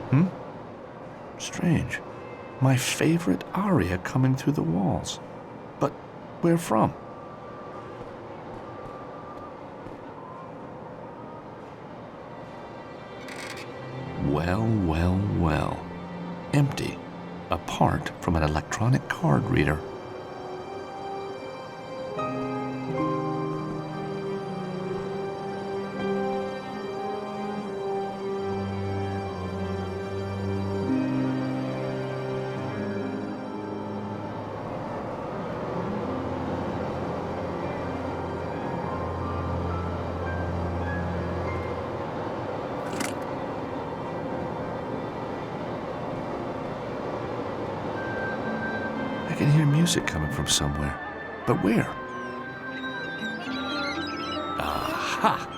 Hmm? Strange. My favorite aria coming through the walls. But where from? Well, well, well. Empty. Apart from an electronic card reader. I can hear music coming from somewhere. But where? Aha!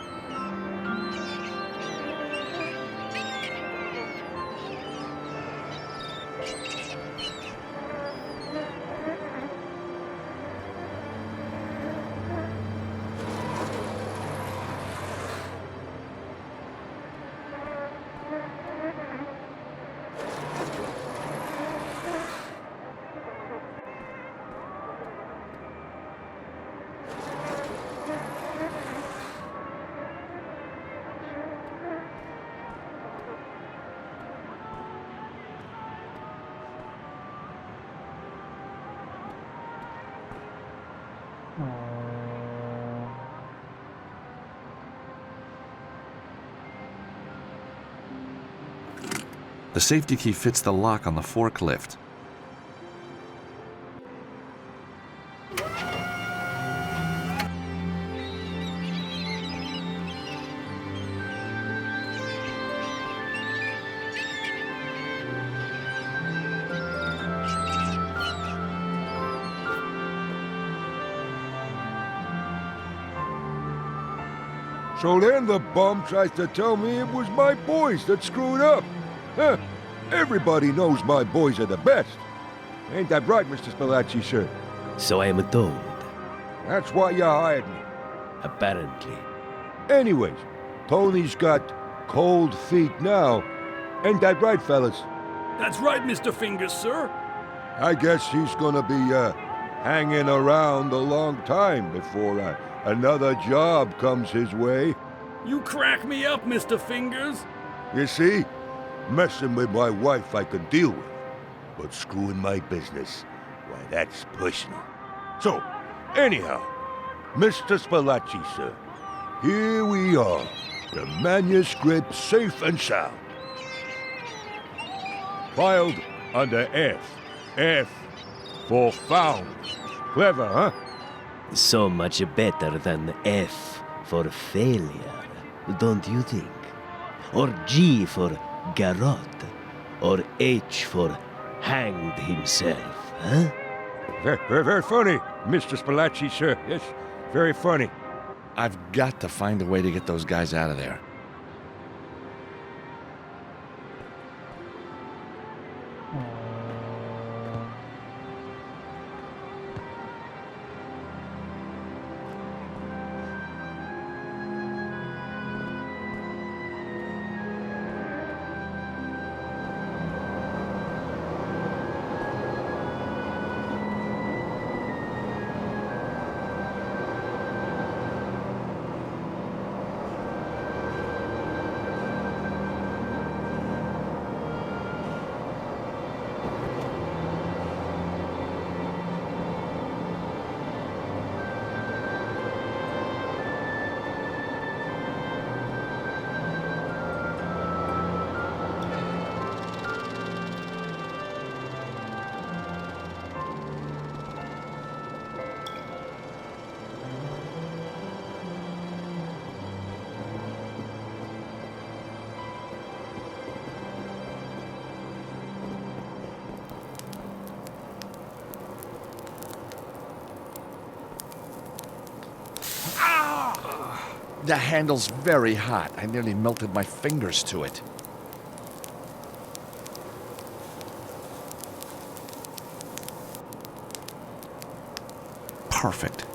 The safety key fits the lock on the forklift. So then the bum tries to tell me it was my boys that screwed up. Huh. Everybody knows my boys are the best. Ain't that right, Mr. Spalacci, sir? So I am told. That's why you hired me. Apparently. Anyways, Tony's got cold feet now. Ain't that right, fellas? That's right, Mr. Fingers, sir. I guess he's gonna be, hanging around a long time before another job comes his way. You crack me up, Mr. Fingers. You see? Messing with my wife I could deal with. But screwing my business, why, that's personal. So, anyhow, Mr. Spalacci, sir, here we are. The manuscript safe and sound. Filed under F. F for found. Clever, huh? So much better than F for failure, don't you think? Or G for garrote, or H for hanged himself, huh? Very funny, Mr. Spalacci, sir. Yes, very funny. I've got to find a way to get those guys out of there. The handle's very hot. I nearly melted my fingers to it. Perfect.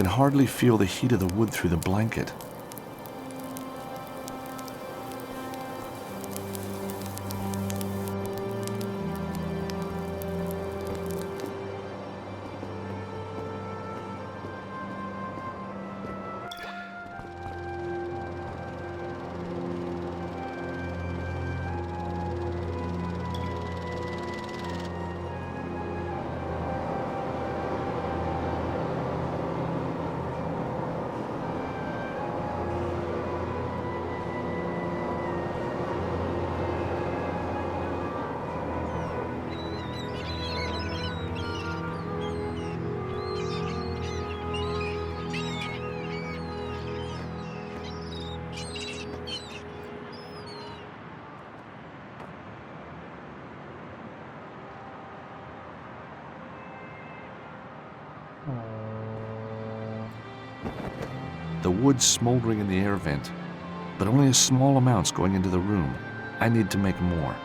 can hardly feel the heat of the wood through the blanket. The wood's smoldering in the air vent, but only a small amount's going into the room. I need to make more.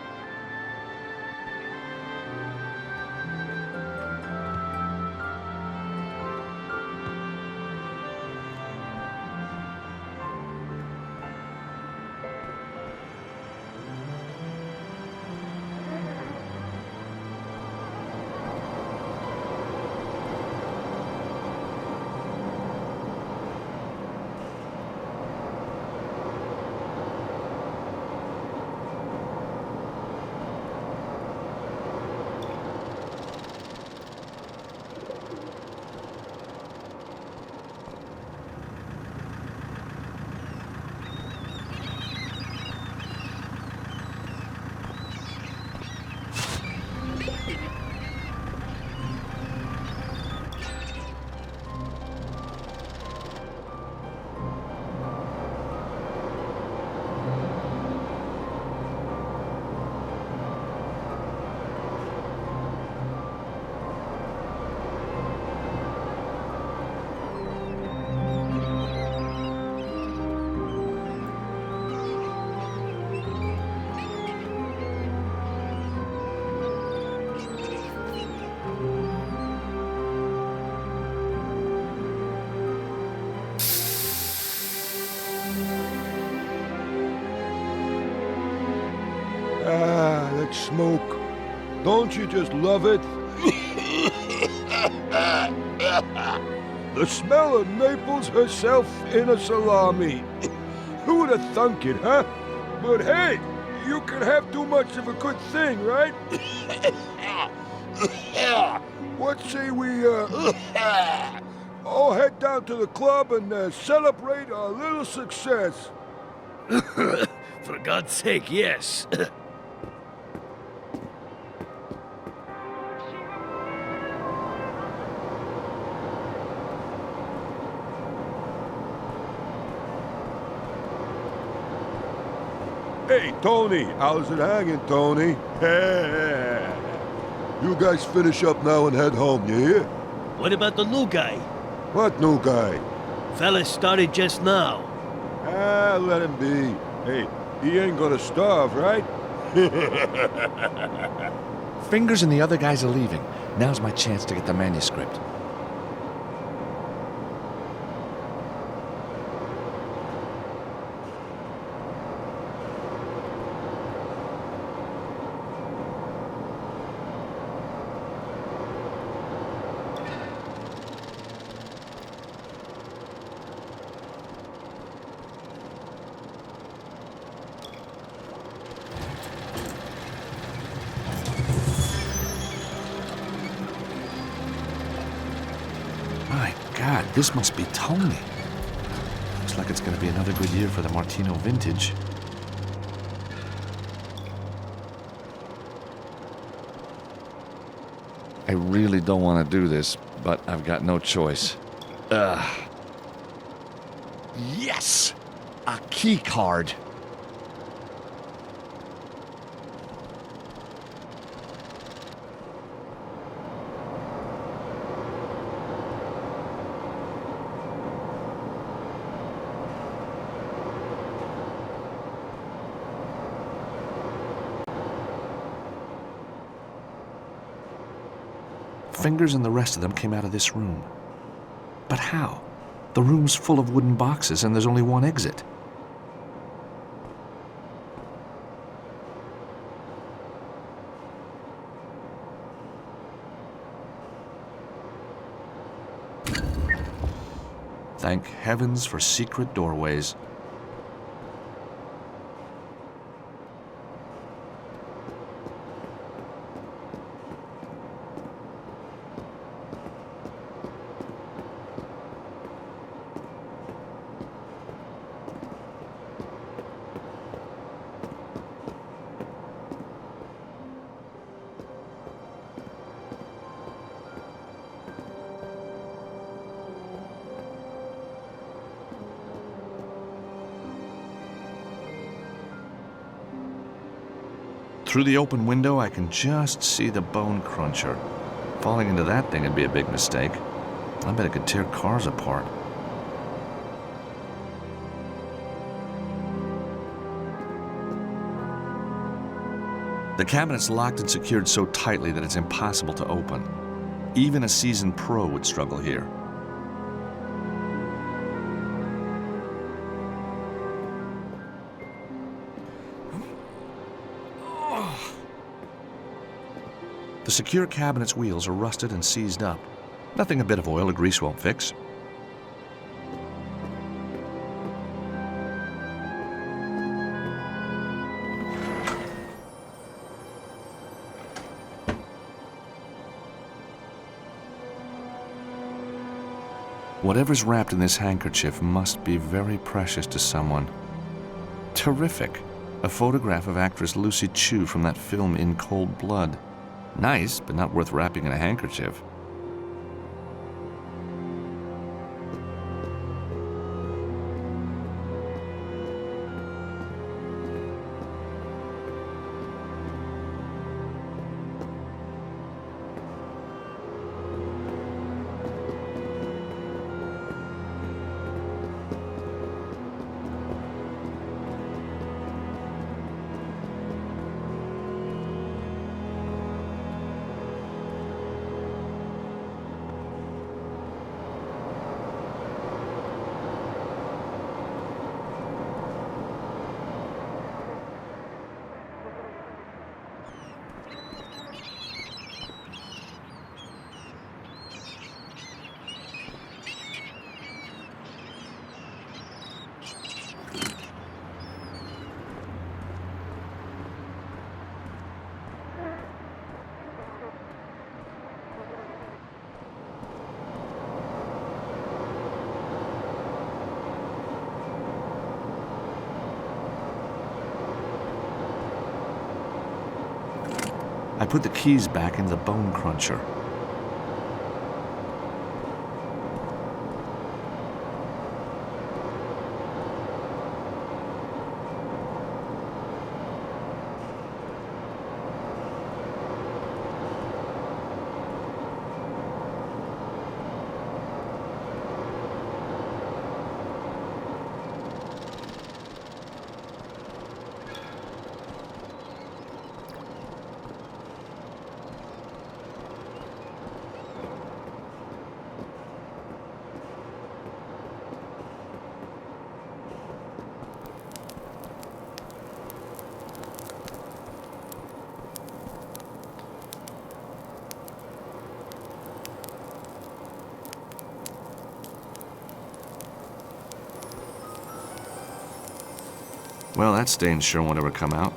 Ah, that smoke. Don't you just love it? The smell of Naples herself in a salami. Who would have thunk it, huh? But hey, you can have too much of a good thing, right? What say we, all head down to the club and celebrate our little success? For God's sake, yes. Hey, Tony, how's it hanging, Tony? You guys finish up now and head home, you hear? What about the new guy? What new guy? Fella started just now. Ah, let him be. Hey, he ain't gonna starve, right? Fingers and the other guys are leaving. Now's my chance to get the manuscript. My God, this must be Tony. Looks like it's going to be another good year for the Martino vintage. I really don't want to do this, but I've got no choice. Yes! A key card. Fingers and the rest of them came out of this room. But how? The room's full of wooden boxes and there's only one exit. Thank heavens for secret doorways. Through the open window, I can just see the bone cruncher. Falling into that thing would be a big mistake. I bet it could tear cars apart. The cabinet's locked and secured so tightly that it's impossible to open. Even a seasoned pro would struggle here. The secure cabinet's wheels are rusted and seized up. Nothing a bit of oil or grease won't fix. Whatever's wrapped in this handkerchief must be very precious to someone. Terrific! A photograph of actress Lucy Chu from that film In Cold Blood. Nice, but not worth wrapping in a handkerchief. I put the keys back in the bone cruncher. Well, that stain sure won't ever come out.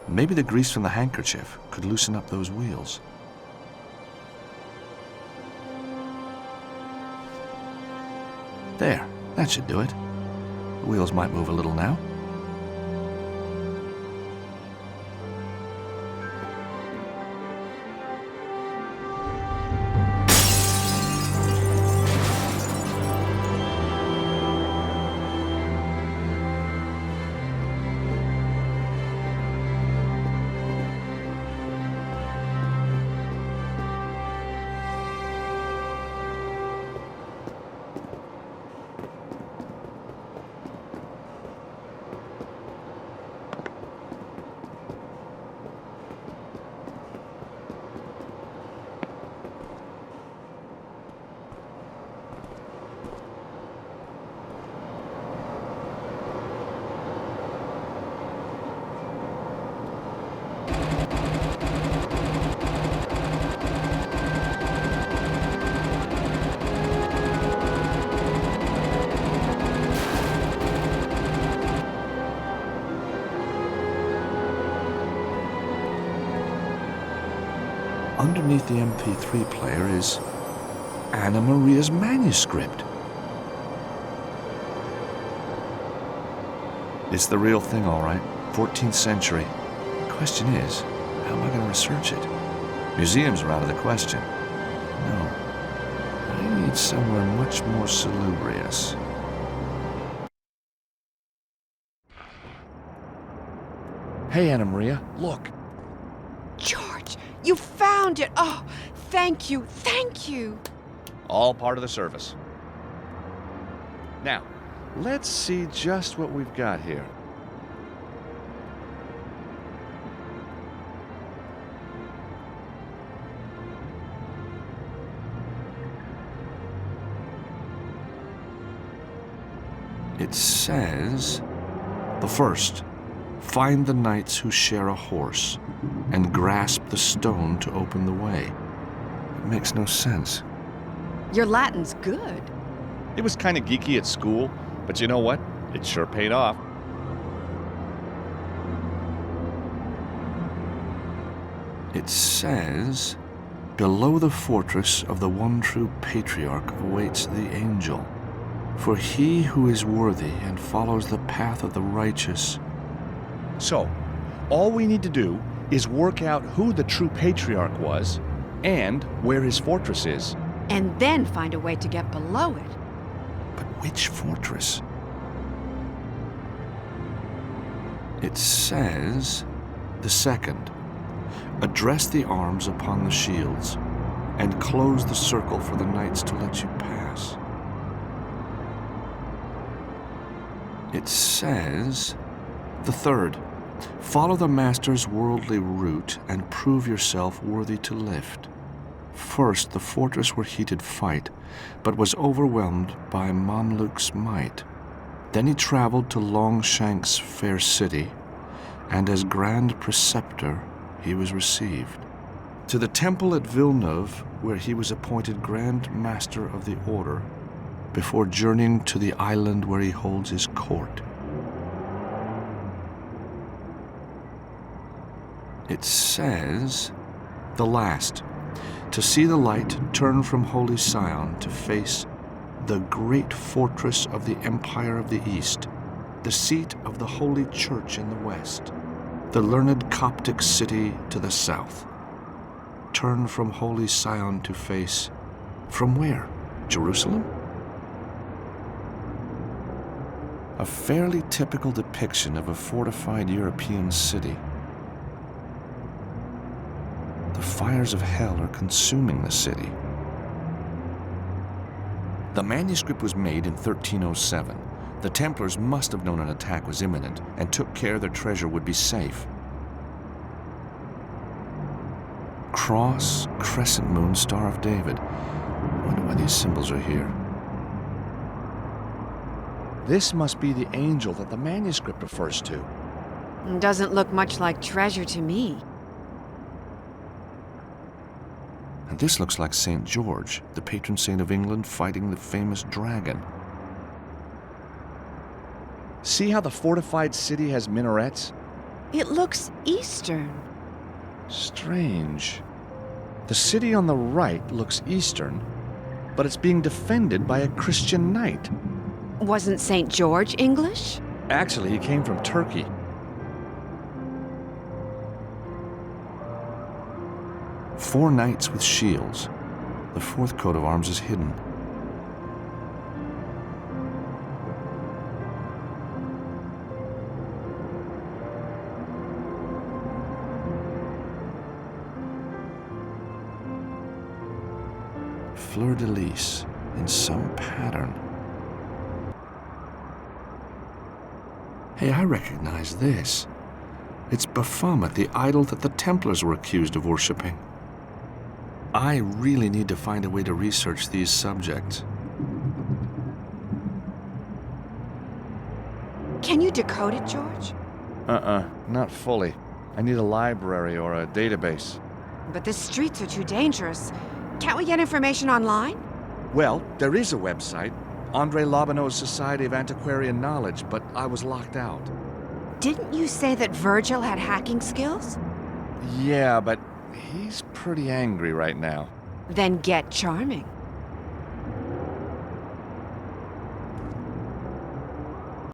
Maybe the grease from the handkerchief could loosen up those wheels. There, that should do it. The wheels might move a little now. Underneath the MP3 player is Anna Maria's manuscript. It's the real thing, all right. 14th century. The question is, how am I going to research it? Museums are out of the question. No. I need somewhere much more salubrious. Hey, Anna Maria, look. George, you found it! Oh, thank you, thank you! All part of the service. Now, let's see just what we've got here. It says, the first, find the knights who share a horse and grasp the stone to open the way. It makes no sense. Your Latin's good. It was kind of geeky at school, but you know what? It sure paid off. It says, below the fortress of the one true patriarch awaits the angel. For he who is worthy and follows the path of the righteous. So, all we need to do is work out who the true patriarch was and where his fortress is. And then find a way to get below it. But which fortress? It says, the second, address the arms upon the shields and close the circle for the knights to let you pass. It says, the third, follow the master's worldly route and prove yourself worthy to lift. First, the fortress where he did fight, but was overwhelmed by Mamluk's might. Then he traveled to Longshank's fair city, and as grand preceptor he was received. To the temple at Villeneuve, where he was appointed Grand Master of the Order, before journeying to the island where he holds his court. It says, the last, to see the light turn from Holy Sion to face the great fortress of the Empire of the East, the seat of the Holy Church in the west, the learned Coptic city to the south. Turn from Holy Sion to face, from where? Jerusalem? A fairly typical depiction of a fortified European city. The fires of hell are consuming the city. The manuscript was made in 1307. The Templars must have known an attack was imminent and took care their treasure would be safe. Cross, crescent moon, Star of David. I wonder why these symbols are here. This must be the angel that the manuscript refers to. Doesn't look much like treasure to me. And this looks like St. George, the patron saint of England, fighting the famous dragon. See how the fortified city has minarets? It looks Eastern. Strange. The city on the right looks Eastern, but it's being defended by a Christian knight. Wasn't St. George English? Actually, he came from Turkey. Four knights with shields. The fourth coat of arms is hidden. Fleur-de-lis in some pattern. Hey, I recognize this. It's Baphomet, the idol that the Templars were accused of worshipping. I really need to find a way to research these subjects. Can you decode it, George? Not fully. I need a library or a database. But the streets are too dangerous. Can't we get information online? Well, there is a website, André Lobinau's Society of Antiquarian Knowledge, but I was locked out. Didn't you say that Virgil had hacking skills? Yeah, but he's pretty angry right now. Then get charming.